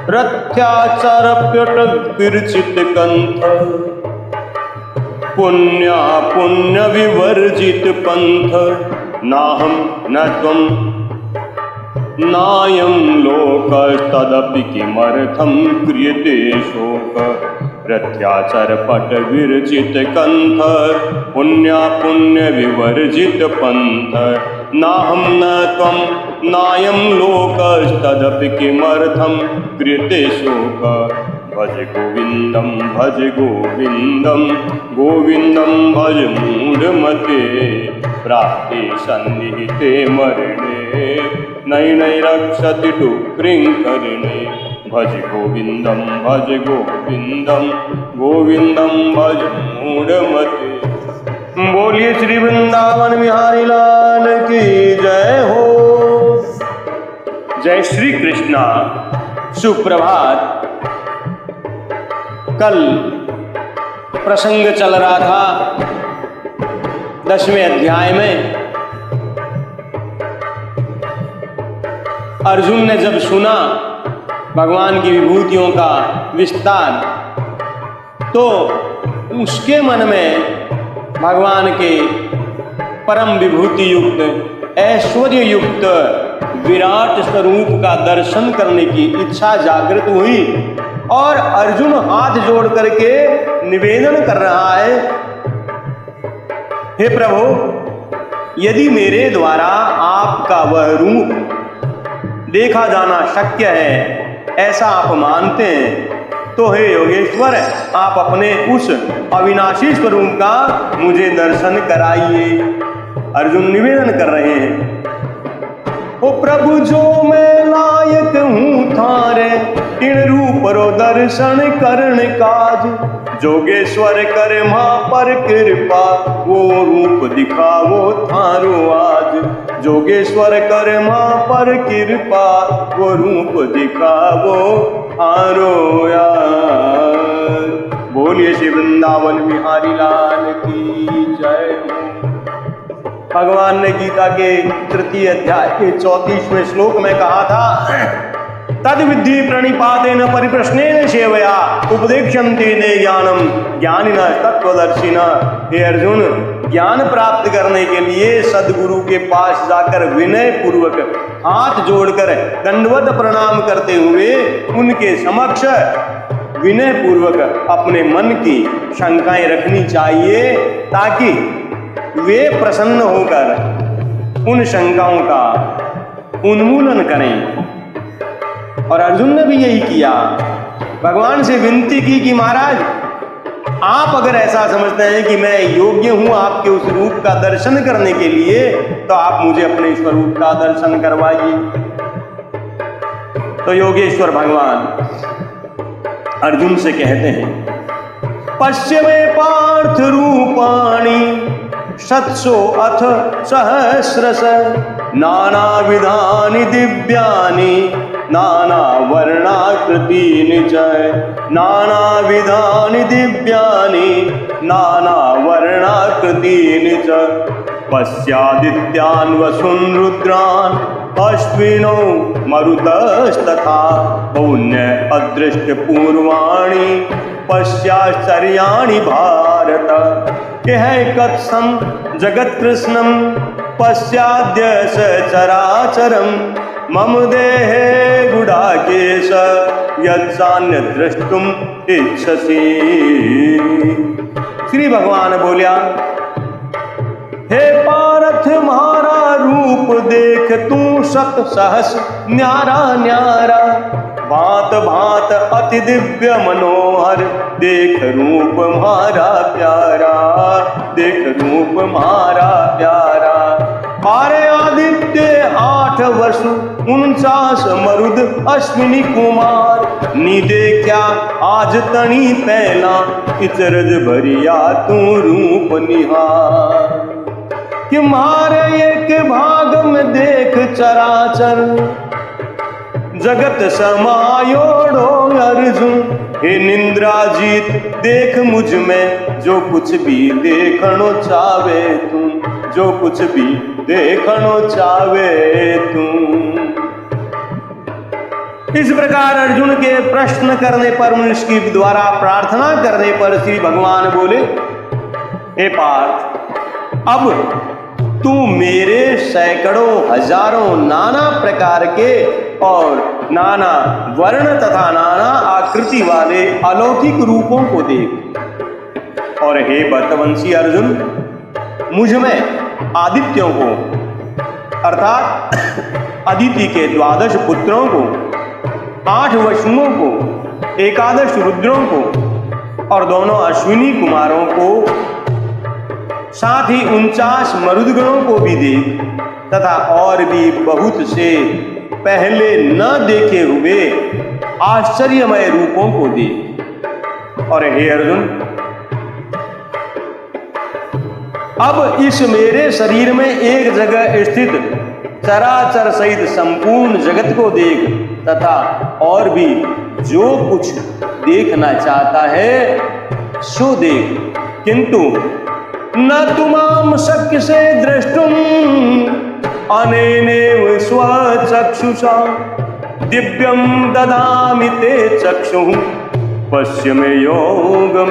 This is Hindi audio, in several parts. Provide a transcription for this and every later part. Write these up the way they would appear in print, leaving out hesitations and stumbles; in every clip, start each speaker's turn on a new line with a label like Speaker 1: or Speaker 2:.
Speaker 1: रथ्याचारप्यट विरचित कंथ, पुण्या पुण्य विवर्जित पंथ, नाहं न त्वं नायं लोकस्तदपि किमर्थं क्रियते शोक। रथ्याचरपट विरचित कंथ, पुण्या पुण्य विवर्जित पंथ, नाहं न त्वं नायं लोकस्तदपि किमर्थं क्रियते शोक। भज गोविंदम भज गोविंदम, गोविंदम भज मूढ़मते, प्राप्ते सन्निहिते मरणे, नैनै रक्षति डुक्रिंकरणे। भज गोविंदम भज गोविंदम, गोविंदम भज मूढ़मते। बोलिए श्री वृंदावन बिहारी लाल की जय हो। जय श्री कृष्णा। सुप्रभात। कल प्रसंग चल रहा था 10वें अध्याय में। अर्जुन ने जब सुना भगवान की विभूतियों का विस्तार, तो उसके मन में भगवान के परम विभूति युक्त, ऐश्वर्य युक्त विराट स्वरूप का दर्शन करने की इच्छा जागृत हुई। और अर्जुन हाथ जोड़ करके निवेदन कर रहा है, हे प्रभु, यदि मेरे द्वारा आपका वह रूप देखा जाना शक्य है, ऐसा आप मानते हैं, तो हे योगेश्वर, आप अपने उस अविनाशी स्वरूप का मुझे दर्शन कराइए। अर्जुन निवेदन कर रहे हैं, ओ प्रभु, जो मैं लायक हूँ थारे इन रूप रो दर्शन करण काज। जोगेश्वर कर मां पर कृपा, वो रूप दिखावो थारो आज। जोगेश्वर कर मां पर कृपा, वो रूप दिखावो थारो आज। बोलिए श्री वृंदावन बिहारी लाल की जय हो। भगवान ने गीता के 3 अध्याय के 34वें श्लोक में कहा था, तद विद्धि प्रणिपातेन परिप्रश्नेन सेवया उपदेक्षन्ते ते ज्ञानम ज्ञानिनः तत्त्वदर्शिनः। हे अर्जुन, ज्ञान प्राप्त करने के लिए सद्गुरु के पास जाकर विनय पूर्वक हाथ जोड़कर दंडवत प्रणाम करते हुए उनके समक्ष विनय पूर्वक अपने मन की शंकाएं रखनी चाहिए, ताकि वे प्रसन्न होकर उन शंकाओं का उन्मूलन करें। और अर्जुन ने भी यही किया, भगवान से विनती की कि महाराज, आप अगर ऐसा समझते हैं कि मैं योग्य हूं आपके उस रूप का दर्शन करने के लिए, तो आप मुझे अपने स्वरूप का दर्शन करवाइए। तो योगेश्वर भगवान अर्जुन से कहते हैं, पश्य मे पार्थ रूपाणि शतसो अथ सहस्रश, नाना विधानि दिव्यानि नाना वर्णाकृतीनि च। नाना विधानि दिव्यानि नाना वर्णाकृतीनि च। पश्यादित्यान् वसून् रुद्रान् अश्विनौ मरुतस्तथा, पौन्य अदृष्ट पूर्वाणि पश्याश्चर्याणि भारत। यह कत्सम जगत कृष्णम पश्चाद्य सचराचरम, मम देहे गुडाकेश यत्सान्य द्रष्टुम इच्छसि। श्री भगवान बोलिया, हे पार्थ, मारा रूप देख तू शत सहस न्यारा न्यारा। भांत भांत अति दिव्य मनोहर, देख रूप मारा प्यारा, देख रूप मारा प्यारा। बारे आदित्य 8 वसु 49 मरुद अश्विनी कुमार, नी देखा आज तनी पहला, इचरज भरिया तू रूप निहार। कि मारे एक भाग में देख चराचर, जगत समायोड़ो अर्जुन। हे निंद्राजीत, देख मुझ में जो कुछ भी देखनो चावे तू, जो कुछ भी देखनो चावे तू। इस प्रकार अर्जुन के प्रश्न करने पर, उसकी द्वारा प्रार्थना करने पर श्री भगवान बोले, हे पार्थ, अब तू मेरे सैकड़ों हजारों नाना प्रकार के और नाना वर्ण तथा नाना आकृति वाले अलौकिक रूपों को देख। और हे भक्तवंशी अर्जुन, मुझ में आदित्यों को अर्थात अदिति के 12 पुत्रों को, 8 वसुओं को, 11 रुद्रों को और दोनों अश्विनी कुमारों को, साथ ही 49 मरुदगणों को भी देख तथा और भी बहुत से पहले न देखे हुए आश्चर्यमय रूपों को देख। और हे अर्जुन, अब इस मेरे शरीर में एक जगह स्थित चराचर सहित संपूर्ण जगत को देख तथा और भी जो कुछ देखना चाहता है सो देख, किंतु न तुमाम शक्य से द्रष्टुम अनेनेव स्वचक्षुषा दिव्यम ददामि ते चक्षुः पश्य मे योगमेश्वरम्,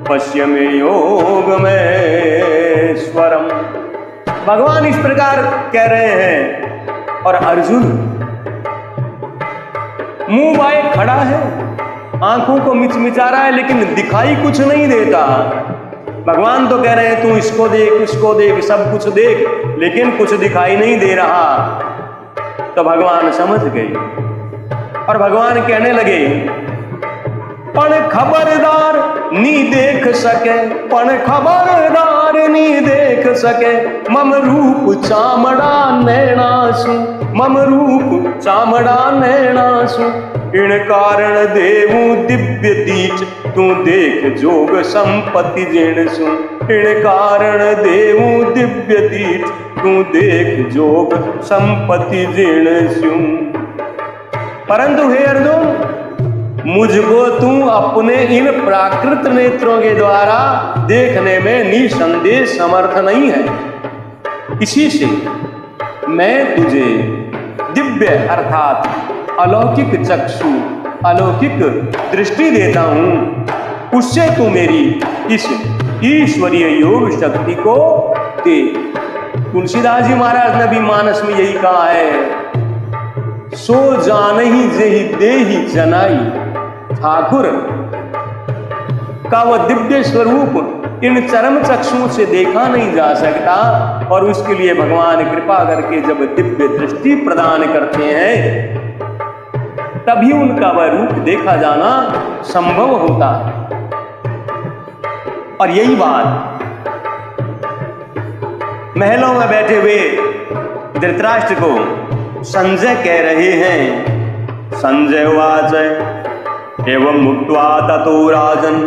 Speaker 1: पश्य मे योगमेश्वरम्। भगवान इस प्रकार कह रहे हैं और अर्जुन मुंह बाए खड़ा है, आंखों को मिचमिचा रहा है, लेकिन दिखाई कुछ नहीं देता। भगवान तो कह रहे हैं तू इसको देख, उसको देख, सब कुछ देख, लेकिन कुछ दिखाई नहीं दे रहा। तो भगवान समझ गए और भगवान कहने लगे, पण खबरदार नी देख सके, पण खबरदार नी देख सके, मम रूप चामड़ा नैणासु, मम रूप चामड़ा नैणासु, इन कारण देवु दिव्य दीच, तू देख जोग संपत्ति जिणसु, इन कारण देवु दिव्य दीच, तू देख जोग संपत्ति जिणसु। परंतु हे अर्जुन, मुझको तू अपने इन प्राकृत नेत्रों के द्वारा देखने में निसंदेह समर्थ नहीं है। इसी से मैं तुझे दिव्य अर्थात अलौकिक चक्षु, अलौकिक दृष्टि देता हूं, उससे तू मेरी इस ईश्वरीय योग शक्ति को दे। तुलसीदास जी महाराज ने भी मानस में यही कहा है, सो जानहि जेहि देहि जनाई, ठाकुर का वह दिव्य स्वरूप इन चरम चक्षुओं से देखा नहीं जा सकता, और उसके लिए भगवान कृपा करके जब दिव्य दृष्टि प्रदान करते हैं तभी उनका वह रूप देखा जाना संभव होता है। और यही बात महलों में बैठे हुए धृतराष्ट्र को संजय कह रहे हैं। संजय उवाच एवं मुक्त्वा ततो राजन्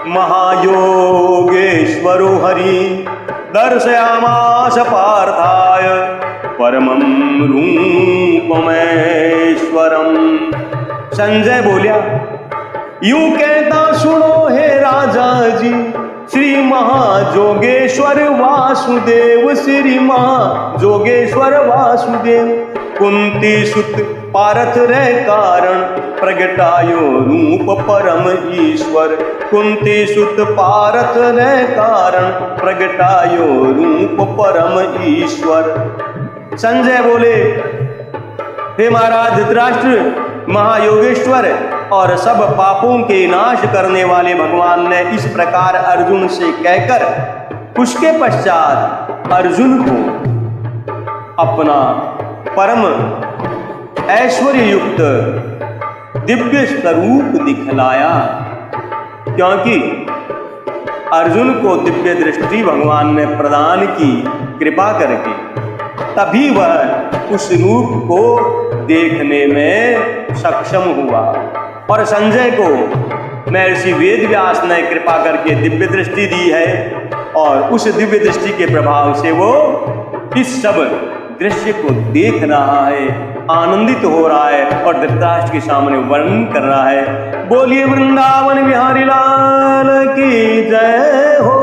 Speaker 1: महायोगेश्वरो हरि दर्शयामास पार्थाय परमं रूपमेश्वरम्। संजय बोलिया, यूं कहता सुनो हे राजा जी, श्री महाजोगेश्वर वासुदेव, श्री महाजोगेश्वर वासुदेव, कुंती सुत पारथ रे कारण प्रगटायो रूप परम ईश्वर, कुंती सुत पारथ रे कारण प्रगटायो रूप परम ईश्वर। संजय बोले, हे महाराज धृतराष्ट्र, महायोगेश्वर और सब पापों के नाश करने वाले भगवान ने इस प्रकार अर्जुन से कहकर उसके पश्चात अर्जुन को अपना परम ऐश्वर्य युक्त दिव्य स्वरूप दिखलाया, क्योंकि अर्जुन को दिव्य दृष्टि भगवान ने प्रदान की कृपा करके, तभी वह उस रूप को देखने में सक्षम हुआ। और संजय को महर्षि वेदव्यास ने कृपा करके दिव्य दृष्टि दी है, और उस दिव्य दृष्टि के प्रभाव से वो इस सब दृश्य को देख रहा है, आनंदित हो रहा है और धृतराष्ट्र के सामने वर्णन कर रहा है। बोलिए वृंदावन बिहारी लाल की जय हो।